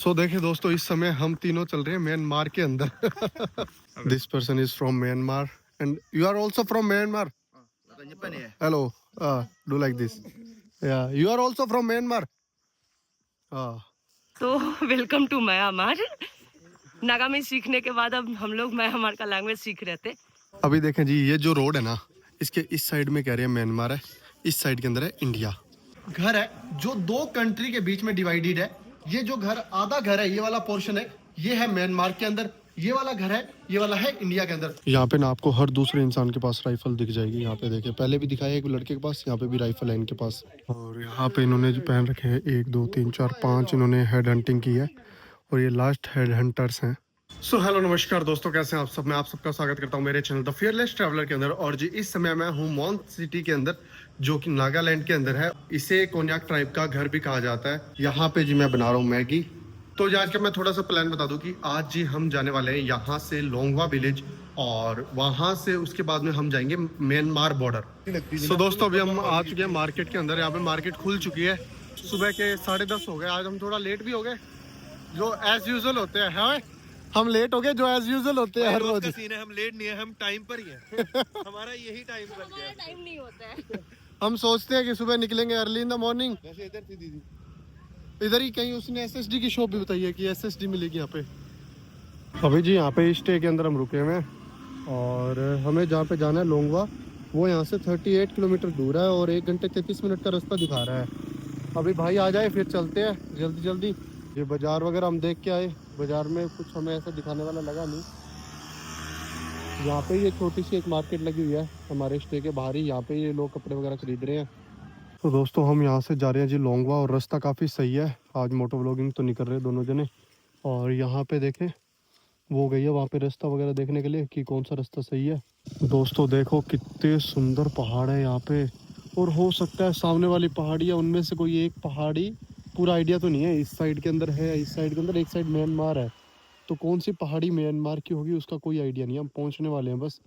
सो देखिए दोस्तों, इस समय हम तीनों चल रहे हैं म्यांमार के अंदर। This person is from Myanmar and you are also from Myanmar. Hello, do like this. Ya, you are also from Myanmar. तो वेलकम टू म्यांमार। नागामी सीखने के बाद अब हम लोग म्यांमार का लैंग्वेज सीख रहे थे। अभी देखें जी, ये जो रोड है ना, इसके इस साइड में कह रहे हैं म्यांमार है, इस साइड के अंदर है इंडिया। घर है जो दो कंट्री के बीच में डिवाइडेड है। ये जो घर, आधा घर है, ये वाला पोर्शन है, ये है म्यांमार के अंदर। ये वाला घर है, ये वाला है इंडिया के अंदर। यहाँ पे ना आपको हर दूसरे इंसान के पास राइफल दिख जाएगी। यहाँ पे देखिए, पहले भी दिखाया एक लड़के के पास, यहाँ पे भी राइफल है इनके पास। और यहाँ पे इन्होंने जो पहन रखे हैं 1 2 3 4 5 इन्होंने हेड हंटिंग की है और ये लास्ट हेड हंटर्स हैं। सो हेलो नमस्कार दोस्तों, कैसे हैं आप सब। मैं आप सबका स्वागत करता हूं मेरे चैनल द फियरलेस ट्रैवलर के अंदर। और जी, इस समय मैं हूं मॉन सिटी के अंदर, जो कि नागालैंड के अंदर है। इसे कोन्याक ट्राइब का घर भी कहा जाता है। यहाँ पे जी मैं बना रहा हूँ मैगी। तो जी आज का मैं थोड़ा सा प्लान बता दूं कि आज जी हम जाने वाले हैं यहाँ से लोंगवा विलेज, और वहाँ से उसके बाद में हम जाएंगे म्यांमार बॉर्डर। सो दोस्तों, अभी हम आ चुके हैं मार्केट के अंदर। यहाँ पे मार्केट खुल चुकी है। सुबह के 10:30 हो गए। आज हम थोड़ा लेट भी हो गए, जो एज यूजुअल होते हैं। हम लेट हो गए जो एज यूजुअल होते हैं हर रोज का सीन है। हम लेट नहीं है, हम टाइम पर ही है। हमारा यही टाइम बन गया। टाइम नहीं होता है। हम सोचते हैं कि सुबह निकलेंगे अर्ली इन द मॉर्निंग। इधर थी दीदी, इधर ही कहीं उसने एसएसडी की शॉप भी बताई है कि एसएसडी मिलेगी यहाँ पे। अभी जी यहाँ पे स्टे के अंदर हम रुके हुए हैं, और हमें जहाँ पे जाना है लोंगवा, वो यहाँ से 38 किलोमीटर दूर है और 1 घंटे 33 मिनट का रास्ता दिखा रहा है। अभी भाई आ जाए फिर चलते हैं जल्दी जल्दी। ये बाजार वगैरह हम देख के आए, बाजार में कुछ हमें ऐसा दिखाने वाला लगा नहीं। यहाँ पे ये छोटी सी एक मार्केट लगी हुई है हमारे स्टे के बाहर ही। यहाँ पे ये लोग कपड़े वगैरह खरीद रहे हैं। तो दोस्तों, हम यहाँ से जा रहे हैं जी लोंगवा, और रास्ता काफ़ी सही है। आज मोटो व्लॉगिंग तो नहीं कर रहे दोनों जने। और यहाँ पे देखें, वो गई है वहाँ पे रास्ता वगैरह देखने के लिए कि कौन सा रास्ता सही है। दोस्तों देखो, कितने सुंदर पहाड़ है यहाँ पे, और हो सकता है सामने वाली पहाड़ी है उनमें से कोई एक पहाड़ी। पूरा आइडिया तो नहीं है, इस साइड के अंदर है, इस साइड के अंदर, एक साइड म्यांमार है। तो कौन सी पहाड़ी म्यांमार की होगी उसका कोई आइडिया नहीं है। हम पहुंचने वाले हैं बस।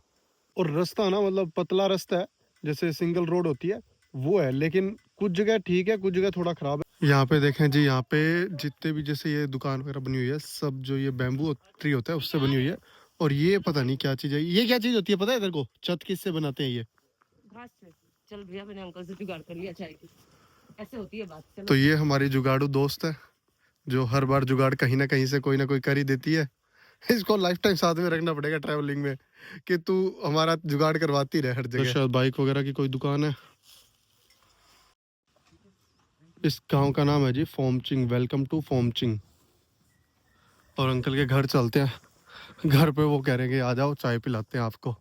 और रास्ता ना, मतलब पतला रास्ता है, जैसे सिंगल रोड होती है वो है, लेकिन कुछ जगह ठीक है, कुछ जगह थोड़ा खराब है। यहाँ पे देखें जी, यहाँ पे जितने भी जैसे ये दुकान वगैरह बनी हुई है, सब जो ये बैम्बू ट्री होता है उससे बनी हुई है। और ये पता नहीं क्या चीज़ है। ये क्या चीज़ होती है पता है इधर को? छत किससे बनाते हैं ये? घास से। चल भैया, मैंने अंकल से जुगाड़ कर लिया चाय की। ऐसे होती है बात। चलो। तो ये हमारी जुगाड़ू दोस्त है, जो हर बार जुगाड़ कहीं ना कहीं से कोई ना कोई कर ही देती है। इसको लाइफ टाइम साथ में रखना पड़ेगा ट्रैवलिंग में, कि तू हमारा जुगाड़ करवाती रहे हर जगह। तो शायद बाइक वगैरह की कोई दुकान है। इस गांव का नाम है जी फोमचिंग। Welcome to फोमचिंग। और अंकल के घर चलते हैं। घर पे वो कह रहे हैं कि आ जाओ चाय पिलाते हैं आपको।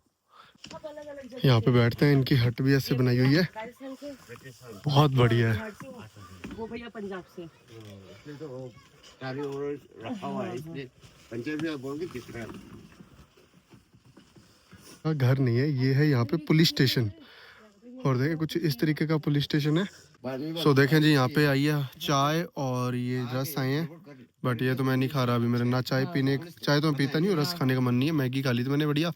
यहाँ पे बैठते हैं। इनकी हट भी ऐसे बनाई हुई है, बहुत बढ़िया है। वो भैया पंजाब से। घर नहीं है, ये है यहाँ पे पुलिस स्टेशन। और देखें कुछ इस तरीके का पुलिस स्टेशन है। सो देखें जी, यहाँ पे आई है चाय और ये रस आए हैं, बट ये तो मैं नहीं खा रहा अभी। मेरा ना चाय चाय तो मैं पीता नहीं हूँ, रस खाने का मन नहीं है। मैगी खा ली थी मैंने बढ़िया।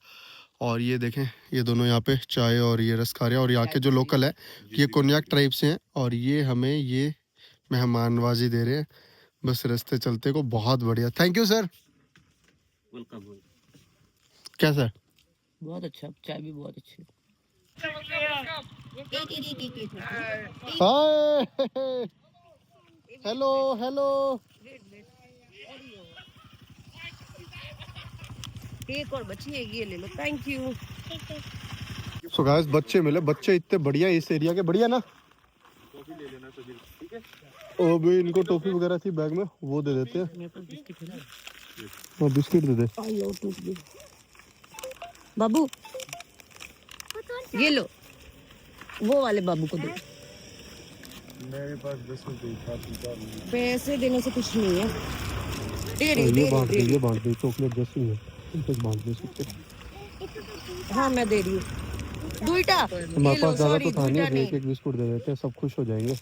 और ये देखें, ये दोनों यहाँ पे चाय और ये रस खा रहे हैं। और यहाँ के जो लोकल है, ये कोन्याक ट्राइब से हैं, और ये हमें ये मेहमान नवाजी दे रहे हैं बस रास्ते चलते को। बहुत बढ़िया, थैंक यू सर। वेलकम। कैसा है? बहुत अच्छा, चाय भी बहुत अच्छी। Hi, hello hello. एक और बची है, ये ले लो। Thank you. सो गाइस, बच्चे मिले। बच्चे इतने बढ़िया इस एरिया के, बढ़िया ना। टॉफी ले लेना तो ठीक है। और भी इनको टॉफी वगैरह थी बैग में, वो दे देते हैं। मेरे पास बिस्किट है। और बिस्किट दे दे बाबू, ये लो, वो वाले बाबू को दो। मेरे पास 10 रुपए था। पैसे देने से कुछ नहीं है। ये बांट दे चॉकलेट जैसी है, कुछ बांट दे सकते। हाँ, मैं दे रही हूँ। दुईटा हमारे पास ज़्यादा तो था नहीं, एक बिस्कुट दे देते हैं, सब खुश हो जाएंगे।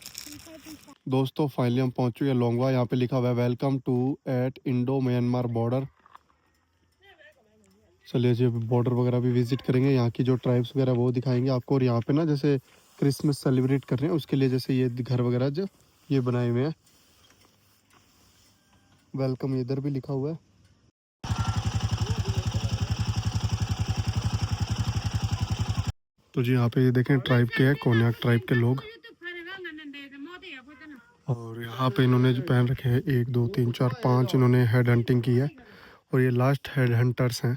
दोस्तों फाइनली हम पहुंच चुके हैं लोंगवा। यहाँ पे लिखा हुआ है welcome to at Indo Myanmar border. चलिए जी, बॉर्डर वगैरह भी विजिट करेंगे, यहाँ की जो ट्राइब्स वगैरह वो दिखाएंगे आपको। और यहाँ पे ना जैसे क्रिसमस सेलिब्रेट कर रहे हैं, उसके लिए जैसे ये घर वगैरह जो ये बनाए हुए हैं। वेलकम इधर भी लिखा हुआ है। तो जी यहाँ पे ये देखें ट्राइब के हैं, कोन्याक ट्राइब के लोग। और यहाँ पे इन्होंने जो पहन रखे हैं 1 2 3 4 5 इन्होंने हेड हंटिंग की है और ये लास्ट हेड हंटर्स हैं।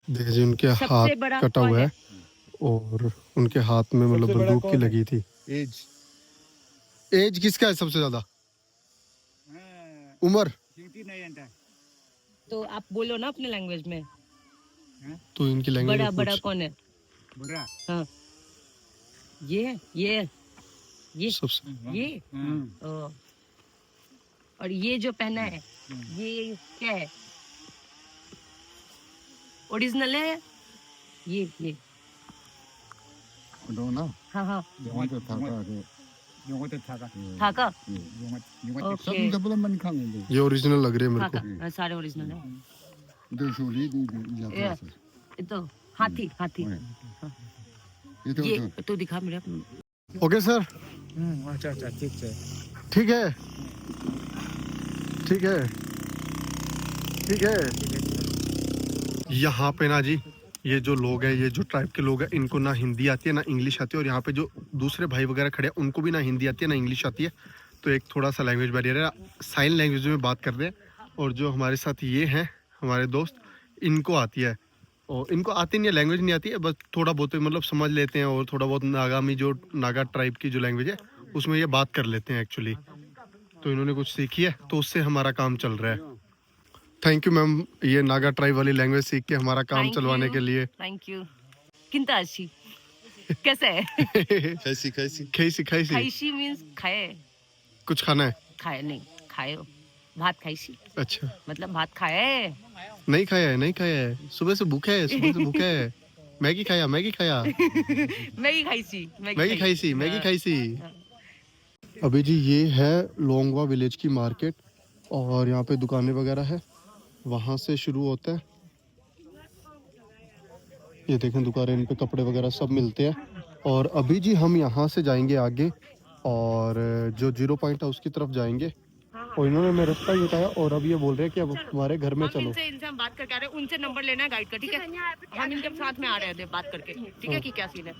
देखिए जी उनके हाथ कटा हुआ है और उनके हाथ में मतलब बंदूक की लगी थी। एज किसका है सबसे ज्यादा? उम्र तो आप बोलो ना अपने लैंग्वेज में। तो इनकी लैंग्वेज बड़ा बड़ा कौन है? बड़ा हाँ ये सबसे ये ओ, और ये जो पहना है ये क्या है? ओरिजिनल है ये हाँ हाँ थाका ओके ये ओरिजिनल लग रही है मेरे को। थाका सारे ओरिजिनल है। ये तो हाथी ये तो दिखा मेरे। ओके सर अच्छा ठीक है ठीक है ठीक है। यहाँ पे ना जी ये जो लोग हैं, ये जो ट्राइब के लोग हैं, इनको ना हिंदी आती है ना इंग्लिश आती है। और यहाँ पे जो दूसरे भाई वगैरह खड़े हैं उनको भी ना हिंदी आती है ना इंग्लिश आती है। तो एक थोड़ा सा लैंग्वेज बैरियर है, साइन लैंग्वेज में बात करते हैं। और जो हमारे साथ ये हैं हमारे दोस्त, इनको आती है और इनको आती नहीं है, लैंग्वेज नहीं आती है, बस थोड़ा बहुत मतलब समझ लेते हैं। और थोड़ा बहुत नागामी जो नागा ट्राइब की जो लैंग्वेज है उसमें ये बात कर लेते हैं एक्चुअली। तो इन्होंने कुछ सीखी है तो उससे हमारा काम चल रहा है। थैंक यू मैम, ये नागा ट्राइब वाली लैंग्वेज सीख के हमारा काम चलवाने के लिए। Thank you. किंता अच्छी कैसे है? खाइशी मींस खाए, कुछ खाना है? खाए नहीं खाए हो भात खाइशी। अच्छा मतलब भात खाया है? नहीं खाया है सुबह से भूखे है। मैगी खाया मैगी खाइशी। अभी जी ये है लोंगवा विलेज की मार्केट और यहाँ पे दुकानें वगैरह है, वहाँ से शुरू होता है। ये देखें दुकानें, इन पे कपड़े वगैरह सब मिलते हैं। और अभी जी हम यहाँ से जाएंगे आगे और जो 0 पॉइंट है उसकी तरफ जाएंगे। और इन्होंने मेरा रास्ता ही बताया और अब ये बोल रहे हैं कि अब हमारे घर में चलो। इनसे हम बात करके आ रहे हैं, उनसे नंबर लेना है गाइड का, ठीक है? हम इनके साथ में आ रहे हैं बात करके, ठीक है कि क्या सीन है।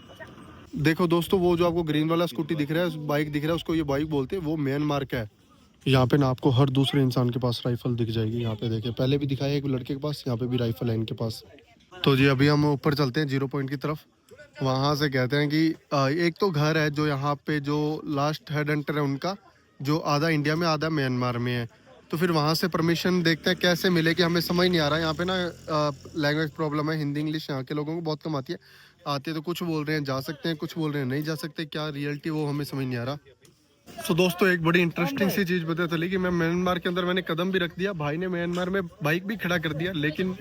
देखो दोस्तों, वो जो आपको ग्रीन वाला स्कूटी दिख रहा है, बाइक दिख रहा है, उसको ये बाइक बोलते हैं, वो म्यांमार का है। यहाँ पे ना आपको हर दूसरे इंसान के पास राइफल दिख जाएगी। यहाँ पे देखिए, पहले भी दिखाया एक लड़के के पास, यहाँ पे भी राइफल है इनके पास। तो जी अभी हम ऊपर चलते हैं 0 पॉइंट की तरफ। वहाँ से कहते हैं कि एक तो घर है जो यहाँ पे जो लास्ट हेड हंटर है उनका, जो आधा इंडिया में आधा म्यांमार में है। तो फिर वहाँ से परमिशन देखते हैं कैसे मिले, कि हमें समझ नहीं आ रहा है। यहाँ पे ना लैंग्वेज प्रॉब्लम है, हिंदी इंग्लिश यहाँ के लोगों को बहुत कम आती है तो कुछ बोल रहे हैं जा सकते हैं, कुछ बोल रहे हैं नहीं जा सकते। क्या रियलिटी वो हमें समझ नहीं आ रहा। सो दोस्तों एक बड़ी इंटरेस्टिंग सी चीज़ पता चली कि मैं म्यांमार के अंदर मैंने कदम भी रख दिया, भाई ने म्यांमार में बाइक भी खड़ा कर दिया। लेकिन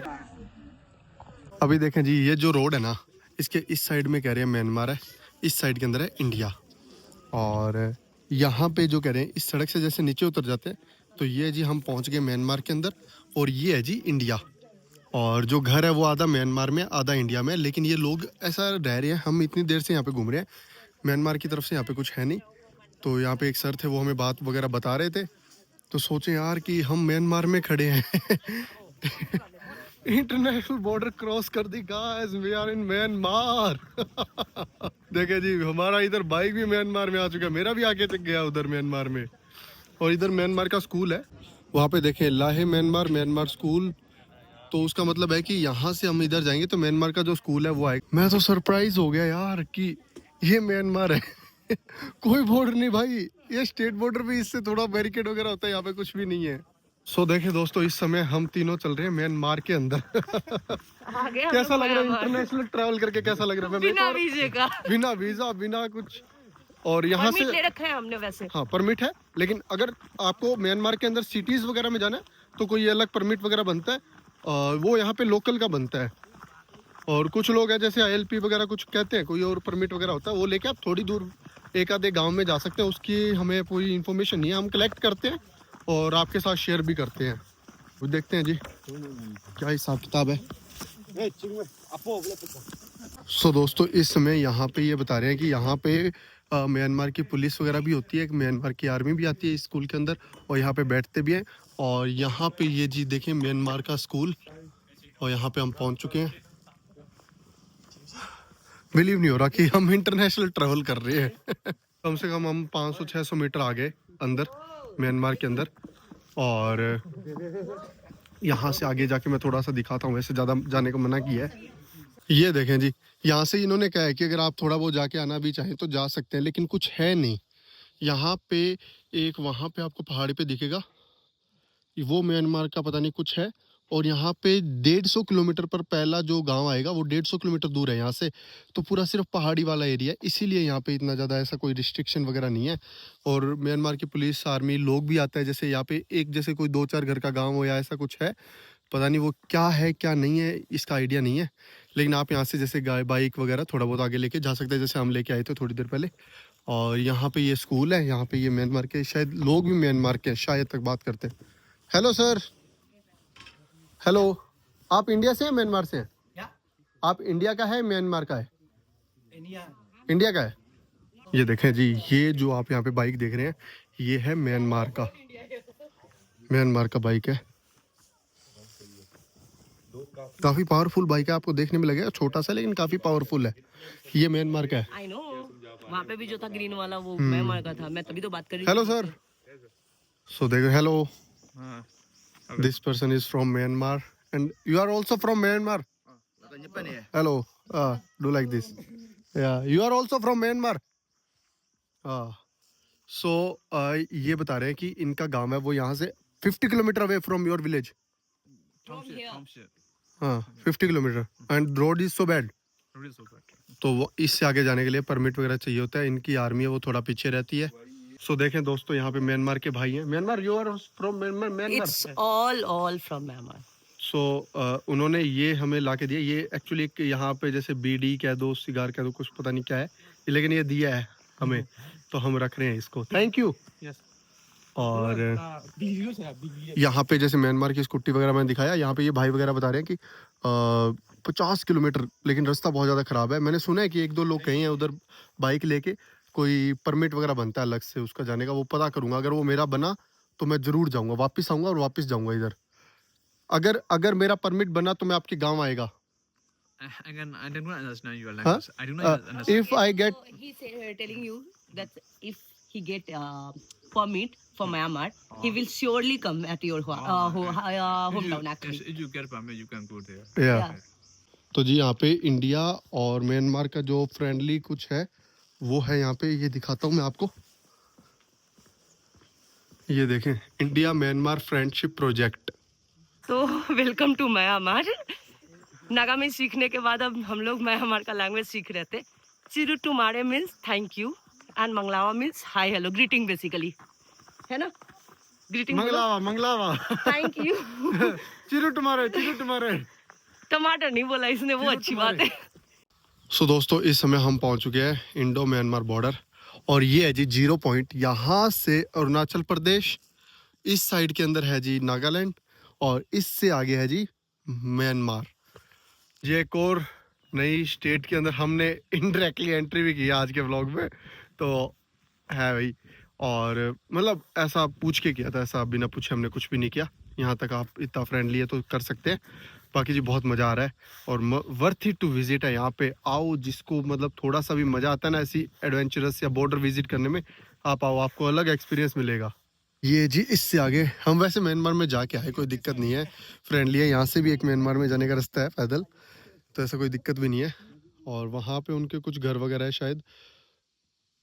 अभी देखें जी, ये जो रोड है ना, इसके इस साइड में कह रहे हैं म्यांमार है, इस साइड के अंदर है इंडिया। और यहाँ पे जो कह रहे हैं इस सड़क से जैसे नीचे उतर जाते हैं तो ये जी हम पहुँच गए म्यांमार के अंदर। और ये है जी इंडिया। और जो घर है वो आधा म्यांमार में आधा इंडिया में। लेकिन ये लोग ऐसा रह रहे हैं, हम इतनी देर से यहाँ पे घूम रहे हैं, म्यांमार की तरफ से यहाँ पे कुछ है नहीं। तो यहाँ पे एक सर थे, वो हमें बात वगैरह बता रहे थे। तो सोचे यार कि हम म्यांमार में खड़े हैं इंटरनेशनल बॉर्डर क्रॉस कर दी guys, we are in Myanmar देखे जी, हमारा इधर बाइक भी म्यांमार में आ चुका है, मेरा भी आके तक गया उधर म्यांमार में। और इधर म्यांमार का स्कूल है, वहाँ पे देखें लाहे म्यांमार स्कूल। तो उसका मतलब है कि यहाँ से हम इधर जाएंगे तो म्यांमार का जो स्कूल है वो आएगा। मैं तो सरप्राइज हो गया यार कि ये म्यांमार है कोई बॉर्डर नहीं भाई, ये स्टेट बॉर्डर भी, इससे थोड़ा बैरिकेड वगैरह होता है, यहाँ पे कुछ भी नहीं है। सो देखे दोस्तों, इस समय हम तीनों चल रहे हैं म्यांमार के अंदर कैसा लग रहा है इंटरनेशनल ट्रैवल करके? कैसा लग रहा है? बिना वीजे का, बिना वीजा, बिना कुछ। और यहाँ से ले रखा है हमने वैसे। हाँ परमिट है, लेकिन अगर आपको म्यांमार के अंदर सिटीज वगैरह में जाना है तो कोई अलग परमिट वगैरह बनता है, वो यहाँ पे लोकल का बनता है। और कुछ लोग हैं जैसे ILP वगैरह कुछ कहते हैं, कोई और परमिट वगैरह होता है, वो लेके आप थोड़ी दूर एक आधे गांव में जा सकते हैं। उसकी हमें पूरी इन्फॉर्मेशन नहीं है, हम कलेक्ट करते हैं और आपके साथ शेयर भी करते हैं। वो देखते हैं जी क्या हिसाब किताब है। सो दोस्तों इस समय यहाँ पे ये बता रहे हैं कि यहाँ पे म्यांमार की पुलिस वगैरह भी होती है, म्यांमार की आर्मी भी आती है इस स्कूल के अंदर और यहाँ पे बैठते भी हैं। और यहाँ पे ये जी देखें म्यांमार का स्कूल और यहाँ पे हम पहुँच चुके हैं। बिलीव नहीं हो रहा कि हम इंटरनेशनल ट्रैवल कर रहे हैं। कम से कम हम 500-600 मीटर आगे अंदर म्यांमार के अंदर। और यहाँ से आगे जाके मैं थोड़ा सा दिखाता हूँ, वैसे ज़्यादा जाने को मना किया है। ये देखें जी, यहाँ से इन्होंने कहा है कि अगर आप थोड़ा बहुत जाके आना भी चाहें तो जा सकते हैं, लेकिन कुछ है नहीं यहाँ पे। एक वहाँ पे आपको पहाड़ी पे दिखेगा, वो म्यांमार का पता नहीं कुछ है। और यहाँ पे 150 किलोमीटर पर पहला जो गांव आएगा वो 150 किलोमीटर दूर है यहाँ से। तो पूरा सिर्फ पहाड़ी वाला एरिया है, इसीलिए यहाँ पे इतना ज़्यादा ऐसा कोई रिस्ट्रिक्शन वगैरह नहीं है। और म्यांमार की पुलिस आर्मी लोग भी आते हैं, जैसे यहाँ पे एक जैसे कोई 2-4 घर का गाँव हो या ऐसा कुछ है, पता नहीं वो क्या है क्या नहीं है, इसका आइडिया नहीं है। लेकिन आप यहाँ से जैसे बाइक वगैरह थोड़ा बहुत आगे लेके जा सकते हैं, जैसे हम लेके आए थे थोड़ी देर पहले। और यहाँ पे ये स्कूल है, यहाँ पे ये म्यांमार के शायद लोग भी म्यांमार के शायद तक बात करते हैं। Hello sir. हेलो, आप इंडिया से हैं म्यांमार से हैं? आप इंडिया का है म्यांमार का है? इंडिया का है। ये देखें जी, ये जो आप यहाँ पे बाइक देख रहे हैं ये है म्यांमार का बाइक है। काफी पावरफुल बाइक है, आपको देखने में लगेगा छोटा सा लेकिन काफी पावरफुल है। ये म्यांमार का है। आई नो, वहाँ पे भी जो था ग्रीन वाला वो म्यांमार का था, मैं तभी तो बात कर रही थी। Hello sir. सो देखो, hello, this person is from Myanmar and you are also from Myanmar. Hello, do like this. Yeah, you are also from Myanmar. So ये बता रहे हैं कि इनका गांव है वो यहाँ से 50 kilometre away from your village. हाँ, 50 kilometre and road is so bad. तो वो इससे आगे जाने के लिए परमिट वगैरह चाहिए होता है। इनकी आर्मी है वो थोड़ा पीछे रहती है। सो देखें दोस्तों, यहाँ पे म्यांमार के भाई हैं। Myanmar, you are from Myanmar? It's all from Myanmar. So उन्होंने ये हमें ला के दिया। ये एक्चुअली यहाँ पे जैसे बीड़ी कह दो, सिगार कह दो, कुछ पता नहीं क्या है, लेकिन ये दिया है हमें तो हम रख रहे हैं इसको। Thank you. और यहाँ पे जैसे म्यांमार की स्कूटी वगैरह मैंने दिखाया, यहाँ पे ये भाई वगैरह बता रहे हैं कि 50 किलोमीटर, लेकिन रास्ता बहुत ज़्यादा ख़राब है। मैंने सुना है कि 1-2 लोग कहीं हैं उधर बाइक लेके, कोई परमिट वगैरह बनता है अलग से उसका जाने का, वो पता करूंगा। अगर वो मेरा बना तो मैं ज़रूर जाऊंगा, वापस आऊंगा और वापस जाऊंगा इधर। अगर मेरा परमिट बना तो मैं आपके गांव आएगा। Again, I do not understand your language. I do not understand. If I get He's telling you that if he get permit for Myanmar, he will surely come at your hometown actually. If you get permit, you can go there. yeah. तो जी यहाँ पे India और Myanmar का जो friendly कुछ है वो है यहाँ पे, ये दिखाता हूँ मैं आपको। ये देखें, इंडिया म्यांमार फ्रेंडशिप प्रोजेक्ट। तो वेलकम टू म्यांमार। नागामी सीखने के बाद अब हम लोग म्यांमार का लैंग्वेज सीख रहे थे। चिरू टुमारे मीन्स थैंक यू एंड मंगलावा means hi hello, greeting basically, है ना? ग्रीटिंग मंगलावा थैंक यू। चिरू टुमारे टमाटर नहीं बोला इसने, वो अच्छी बात है। सो दोस्तों इस समय हम पहुंच चुके हैं इंडो म्यांमार बॉर्डर और ये है जी 0 पॉइंट। यहाँ से अरुणाचल प्रदेश, इस साइड के अंदर है जी नागालैंड और इससे आगे है जी म्यांमार। ये एक और नई स्टेट के अंदर हमने इनडायरेक्टली एंट्री भी की आज के व्लॉग में, तो है भाई। और मतलब ऐसा पूछ के किया था, ऐसा बिना पूछे हमने कुछ भी नहीं किया। यहाँ तक आप इतना फ्रेंडली है तो कर सकते हैं। बाकी जी बहुत मज़ा आ रहा है और वर्थ इट टू विजिट है। यहाँ पे आओ, जिसको मतलब थोड़ा सा भी मज़ा आता है ना ऐसी एडवेंचरस या बॉर्डर विजिट करने में, आप आओ, आपको अलग एक्सपीरियंस मिलेगा। ये जी इससे आगे हम वैसे म्यांमार में जाके आए, कोई दिक्कत नहीं है, फ्रेंडली है। यहाँ से भी एक म्यांमार में जाने का रास्ता है पैदल, तो ऐसा कोई दिक्कत भी नहीं है। और वहाँ पे उनके कुछ घर वगैरह है शायद,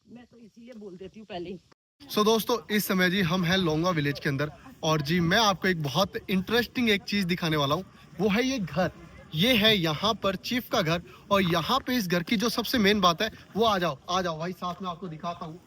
मैं तो इसीलिए बोल देती हूँ पहले। सो दोस्तों इस समय जी हम हैं लोंगवा विलेज के अंदर और जी मैं आपको एक बहुत इंटरेस्टिंग एक चीज़ दिखाने वाला हूँ। वो है ये घर, ये है यहाँ पर चीफ का घर। और यहाँ पे इस घर की जो सबसे मेन बात है वो, आ जाओ भाई साथ में आपको दिखाता हूँ।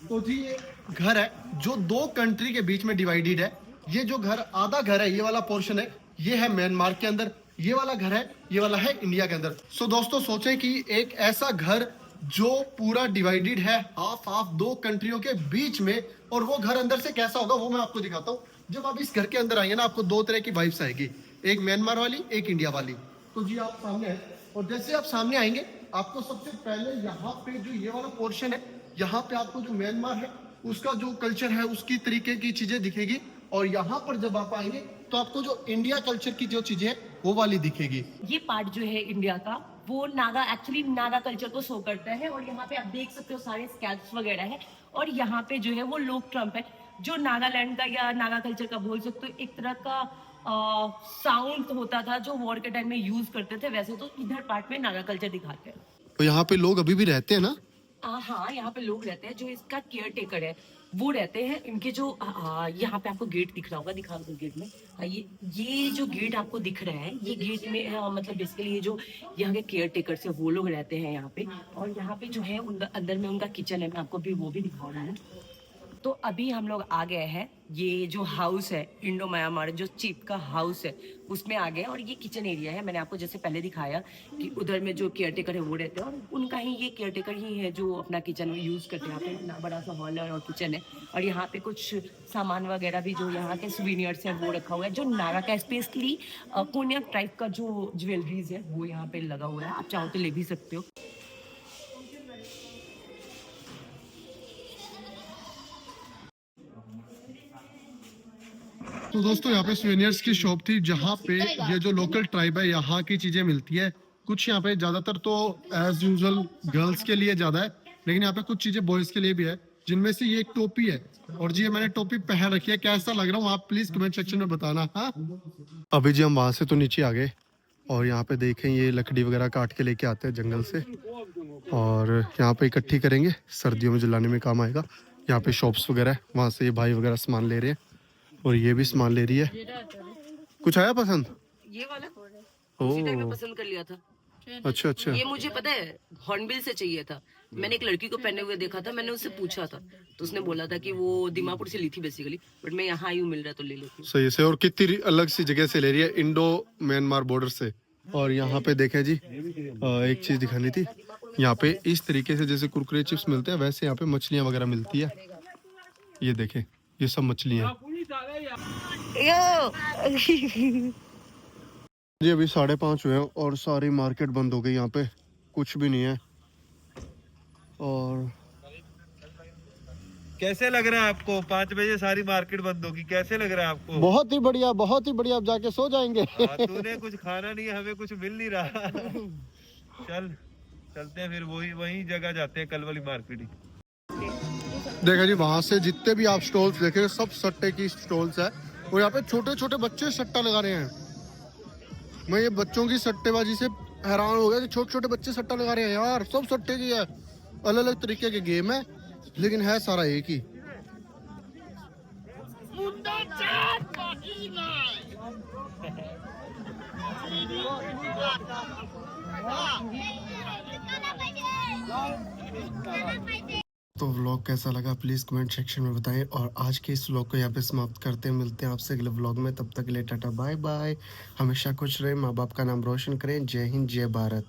तो जी ये घर है जो 2 कंट्री के बीच में डिवाइडेड है। ये जो घर, आधा घर है, ये वाला पोर्शन है, ये है म्यांमार के अंदर, ये वाला घर है, ये वाला है इंडिया के अंदर। सो दोस्तों सोचें कि एक ऐसा घर जो पूरा डिवाइडेड है हाफ 2 कंट्रियों के बीच में, और वो घर अंदर से कैसा होगा वो मैं आपको दिखाता हूँ। जब आप इस घर के अंदर आएंगे ना, आपको दो तरह की वाइब्स आएगी, एक म्यांमार वाली, एक इंडिया वाली। तो जी आप सामने है, और जैसे आप सामने आएंगे आपको सबसे पहले यहाँ पे जो ये वाला पोर्शन है, यहाँ पे आपको जो म्यांमार है उसका जो कल्चर है उसकी तरीके की चीजें दिखेगी। और यहाँ पर जब आप आएंगे तो आपको जो इंडिया कल्चर की जो चीजें है वो वाली दिखेगी। ये पार्ट जो है इंडिया का, वो नागा, एक्चुअली नागा कल्चर को शो करता है। और यहाँ पे आप देख सकते हो सारे स्कैल्प्स वगैरह है। और यहाँ पे जो है वो लोक ट्रम्प है, जो नागालैंड का या नागा कल्चर का बोल सकते हो, एक तरह का साउंड होता था जो वॉर के टाइम में यूज करते थे। वैसे तो इधर पार्ट में नागा कल्चर दिखाते हैं। तो यहाँ पे लोग अभी भी रहते हैं ना? हाँ, यहाँ पे लोग रहते हैं, जो इसका केयर टेकर है वो रहते हैं। इनके जो यहाँ पे आपको गेट दिख रहा होगा, दिखा दो गेट में। ये जो गेट आपको दिख रहा है, ये गेट में मतलब बेसिकली ये जो यहाँ के केयर टेकर्स है वो लोग रहते हैं यहाँ पे। और यहाँ पे जो है अंदर में उनका किचन है, मैं आपको भी वो भी दिखा रहा हूँ। तो अभी हम लोग आ गए हैं, ये जो हाउस है इंडो म्यांमार जो चीफ का हाउस है उसमें आ गए। और ये किचन एरिया है, मैंने आपको जैसे पहले दिखाया कि उधर में जो केयर टेकर है वो रहते हैं, और उनका ही ये केयर टेकर ही है जो अपना किचन में यूज़ करते हैं। यहाँ पे इतना बड़ा सा हॉल है और किचन है। और यहाँ पे कुछ सामान वगैरह भी जो यहाँ के सुवीनियर्स हैं वो रखा हुआ है, जो नागा का स्पेशली कोन्याक टाइप का जो ज्वेलरीज है वो यहाँ पे लगा हुआ है। आप चाहो तो ले भी सकते हो। तो दोस्तों यहाँ पे सुवेनियर्स की शॉप थी, जहाँ पे ये जो लोकल ट्राइब है यहाँ की चीजें मिलती है। कुछ यहाँ पे ज्यादातर तो एज यूजुअल गर्ल्स के लिए ज्यादा है, लेकिन यहाँ पे कुछ चीजें बॉयज के लिए भी है, जिनमें से ये एक टोपी है। और जी मैंने टोपी पहन रखी है, कैसा लग रहा हूँ आप प्लीज कमेंट सेक्शन में बताना। हाँ, अभी जी हम वहां से तो नीचे आ गए, और यहाँ पे देखें ये लकड़ी वगैरह काट के लेके आते हैं जंगल से, और यहाँ पे इकट्ठी करेंगे, सर्दियों में जलाने में काम आएगा। यहाँ पे शॉप्स वगैरह है, वहाँ से ये भाई वगैरह सामान ले रहे हैं, और ये भी सामान ले रही है। कुछ आया पसंद? ये वाला उसी टाइम में पसंद कर लिया था। अच्छा अच्छा। ये मुझे पता है हॉर्नबिल से चाहिए था। मैंने एक लड़की को पहने हुए देखा था, मैंने उससे पूछा था तो उसने बोला था कि वो दिमापुर से ली थी बेसिकली, बट मैं यहाँ आई हूँ, मिल रहा है तो ले लेती हूँ। सही से। और कितनी अलग सी जगह से ले रही है, इंडो म्यांमार बॉर्डर से। और यहाँ पे देखें जी, एक चीज दिखानी थी, यहाँ पे इस तरीके से जैसे कुरकुरे चिप्स मिलते हैं वैसे यहाँ पे मछलियाँ वगैरह मिलती है। ये देखें, ये सब मछलियाँ जी। अभी 5:30 हुए हैं और सारी मार्केट बंद हो गई, यहाँ पे कुछ भी नहीं है। और कैसे लग रहा है आपको? 5 बजे सारी मार्केट बंद होगी, कैसे लग रहा है आपको? बहुत ही बढ़िया, बहुत ही बढ़िया। अब जाके सो जाएंगे। तूने कुछ खाना नहीं है, हमें कुछ मिल नहीं रहा। चलते हैं फिर वही जगह जाते हैं, कल वाली मार्केट ही। देखा जी, वहां से जितने भी आप स्टॉल्स देखे सब सट्टे की स्टॉल्स है, और यहाँ पे छोटे छोटे बच्चे सट्टा लगा रहे हैं। मैं ये बच्चों की सट्टेबाजी से हैरान हो गया कि छोटे छोटे बच्चे सट्टा लगा रहे हैं यार। सब सट्टे की है, अलग अलग तरीके के गेम है, लेकिन है सारा एक ही। तो व्लॉग कैसा लगा प्लीज़ कमेंट सेक्शन में बताएं, और आज के इस व्लॉग को यहाँ पे समाप्त करते हैं। मिलते हैं आपसे अगले व्लॉग में, तब तक के लिए टाटा बाय बाय। हमेशा खुश रहें, माँ बाप का नाम रोशन करें। जय हिंद, जय भारत।